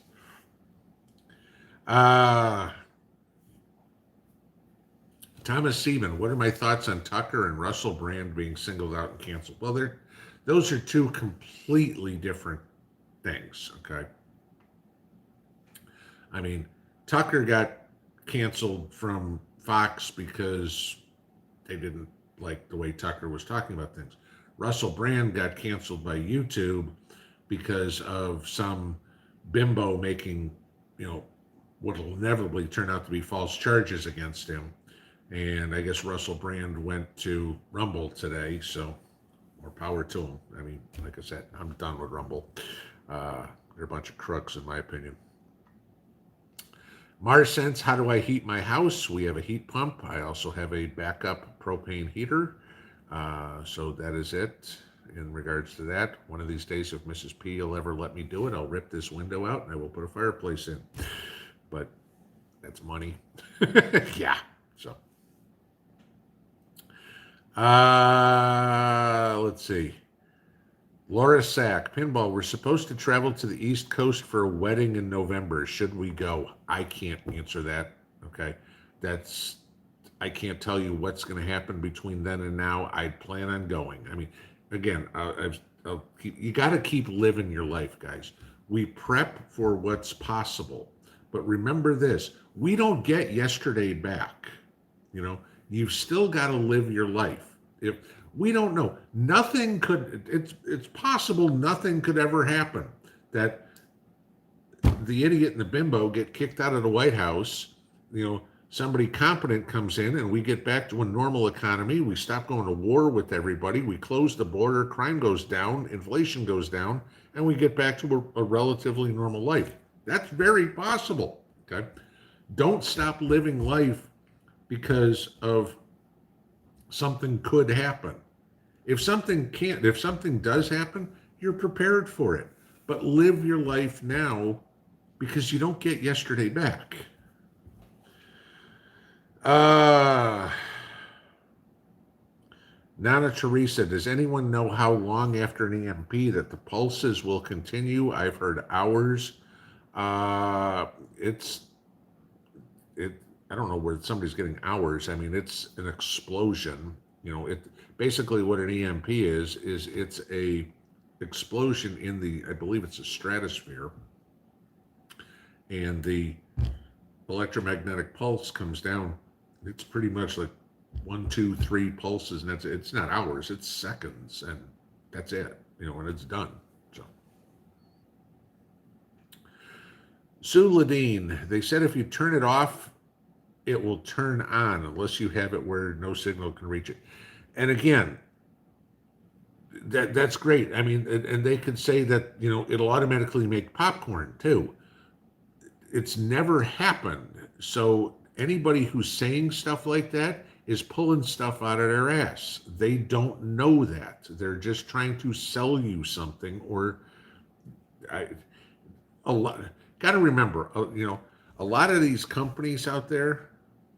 Thomas Seaman, what are my thoughts on Tucker and Russell Brand being singled out and canceled? Well, those are two completely different things, okay? I mean, Tucker got canceled from Fox because they didn't like the way Tucker was talking about things. Russell Brand got canceled by YouTube because of some bimbo making, what will inevitably turn out to be false charges against him. And I guess Russell Brand went to Rumble today, so more power to him. I mean, like I said, I'm done with Rumble. They're a bunch of crooks, in my opinion. Marsense, how do I heat my house? We have a heat pump. I also have a backup propane heater. So that is it in regards to that. One of these days, if Mrs. P will ever let me do it, I'll rip this window out and I will put a fireplace in. But that's money. Yeah. So, let's see. Laura Sack, Pinball, we're supposed to travel to the East Coast for a wedding in November. Should we go? I can't answer that. Okay. I can't tell you what's going to happen between then and now. I plan on going. I mean, again, you got to keep living your life, guys. We prep for what's possible. But remember this, we don't get yesterday back. You've still got to live your life. If we don't know, it's possible nothing could ever happen. That the idiot and the bimbo get kicked out of the White House, somebody competent comes in and we get back to a normal economy. We stop going to war with everybody. We close the border, crime goes down, inflation goes down, and we get back to a relatively normal life. That's very possible. Okay. Don't stop living life because of something could happen. If something does happen, you're prepared for it. But live your life now because you don't get yesterday back. Nana Teresa, does anyone know how long after an EMP that the pulses will continue? I've heard hours. I don't know where somebody's getting hours. I mean, it's an explosion. Basically what an EMP is it's a explosion in I believe it's a stratosphere, and the electromagnetic pulse comes down. It's pretty much like 1, 2, 3 pulses, and it's not hours, it's seconds, and that's it, and it's done. So, Sue Ladine, they said if you turn it off, it will turn on unless you have it where no signal can reach it. And again, that's great. I mean, and they could say that, it'll automatically make popcorn too. It's never happened. So anybody who's saying stuff like that is pulling stuff out of their ass. They don't know that. They're just trying to sell you something, or I, a lot. Got to remember, a lot of these companies out there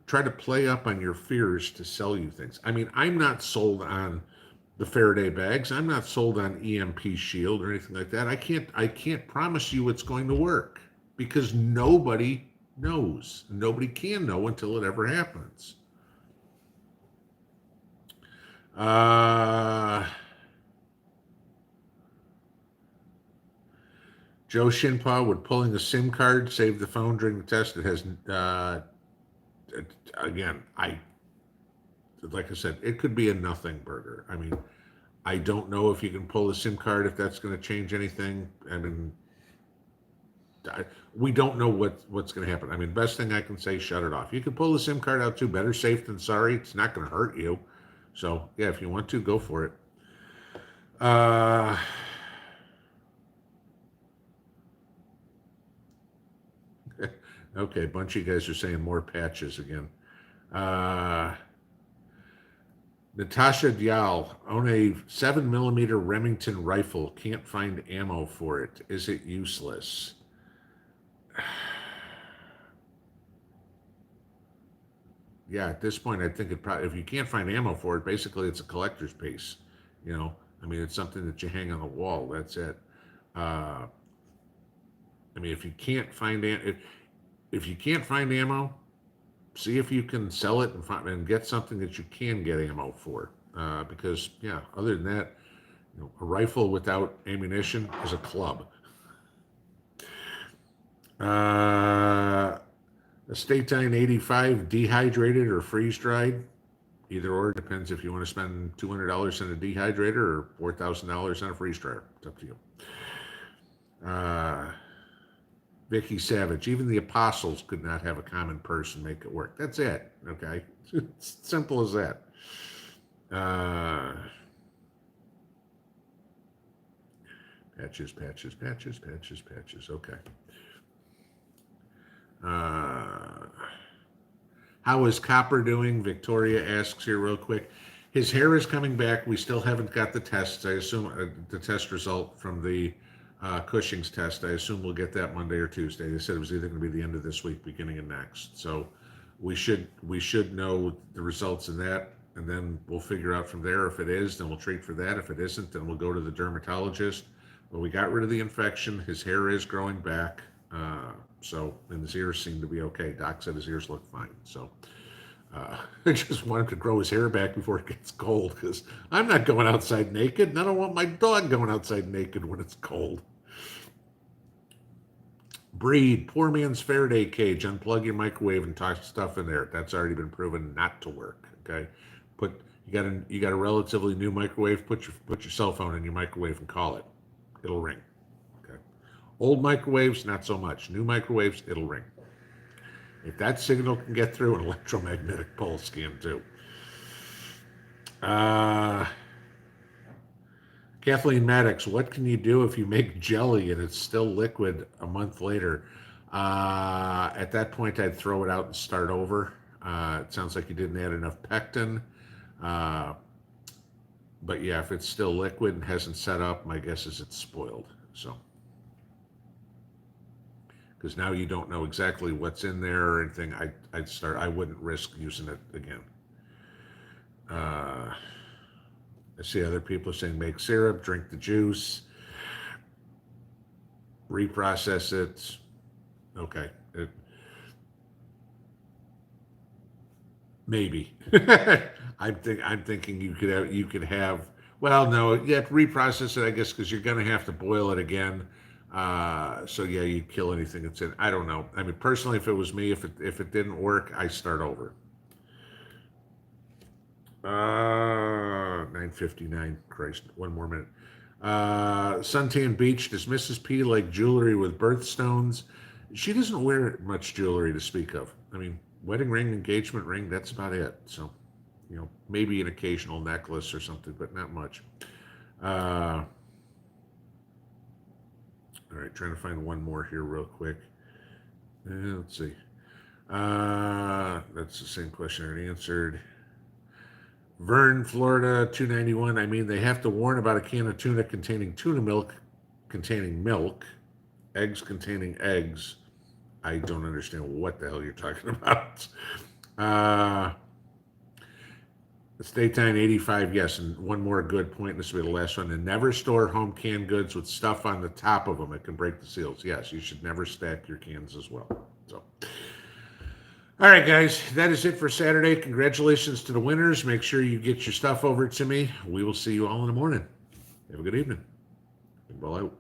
try to play up on your fears to sell you things. I mean, I'm not sold on the Faraday bags. I'm not sold on EMP Shield or anything like that. I can't promise you it's going to work because nobody knows. Nobody can know until it ever happens. Uh, Joe Shinpaw, would pulling a SIM card save the phone during the test? It has, again, like I said, it could be a nothing burger. I mean, I don't know if you can pull a SIM card, if that's going to change anything. I mean, we don't know what's going to happen. I mean, best thing I can say, shut it off. You can pull the SIM card out too. Better safe than sorry. It's not going to hurt you. So yeah, if you want to, go for it. Uh, okay, a bunch of you guys are saying more patches again. Uh, Natasha Dial, own a 7mm Remington rifle. Can't find ammo for it. Is it useless? Yeah, at this point, I think it probably, if you can't find ammo for it, basically it's a collector's piece. I mean, it's something that you hang on the wall. That's it. Uh, I mean, if you can't find ammo, see if you can sell it and get something that you can get ammo for. Because yeah, other than that, a rifle without ammunition is a club. Uh, a Statine 85, dehydrated or freeze dried. Either or, depends if you want to spend $200 on a dehydrator or $4,000 on a freeze dryer. It's up to you. Vicky Savage, even the apostles could not have a common person make it work. That's it. Okay. It's simple as that. Patches, patches, patches, patches, patches. Okay. How is Copper doing? Victoria asks here real quick. His hair is coming back. We still haven't got the tests. I assume the test result from the Cushing's test. I assume we'll get that Monday or Tuesday. They said it was either going to be the end of this week, beginning of next. So we should know the results in that, and then we'll figure out from there. If it is, then we'll treat for that. If it isn't, then we'll go to the dermatologist. But we got rid of the infection. His hair is growing back. And his ears seem to be okay. Doc said his ears look fine. So I just want him to grow his hair back before it gets cold, because I'm not going outside naked, and I don't want my dog going outside naked when it's cold. Breed, poor man's Faraday cage. Unplug your microwave and toss stuff in there. That's already been proven not to work. Okay, you got a relatively new microwave. Put your cell phone in your microwave and call it. It'll ring. Okay. Old microwaves, not so much. New microwaves, it'll ring. If that signal can get through, an electromagnetic pulse can too. Kathleen Maddox, what can you do if you make jelly and it's still liquid a month later? At that point, I'd throw it out and start over. It sounds like you didn't add enough pectin. But yeah, if it's still liquid and hasn't set up, my guess is it's spoiled. So, because now you don't know exactly what's in there or anything, I wouldn't risk using it again. I see other people saying make syrup, drink the juice, reprocess it. Okay. Maybe. I'm thinking you could have. Well, no, you have to reprocess it, I guess, because you're going to have to boil it again. So yeah, you'd kill anything that's in. I don't know. I mean, personally, if it was me, if it didn't work, I start over. 9:59. Christ, one more minute. Suntan Beach, does Mrs. P like jewelry with birthstones? She doesn't wear much jewelry to speak of. I mean, wedding ring, engagement ring, that's about it. So, maybe an occasional necklace or something, but not much. All right, trying to find one more here real quick. Let's see. That's the same question I already answered. Vern, Florida, 291. I mean, they have to warn about a can of tuna containing tuna milk containing milk, eggs containing eggs. I don't understand what the hell you're talking about. Stay time 85, yes. And one more good point, this will be the last one. And never store home canned goods with stuff on the top of them. It can break the seals. Yes, you should never stack your cans as well. So, all right, guys, that is it for Saturday. Congratulations to the winners. Make sure you get your stuff over to me. We will see you all in the morning. Have a good evening. Pinball out.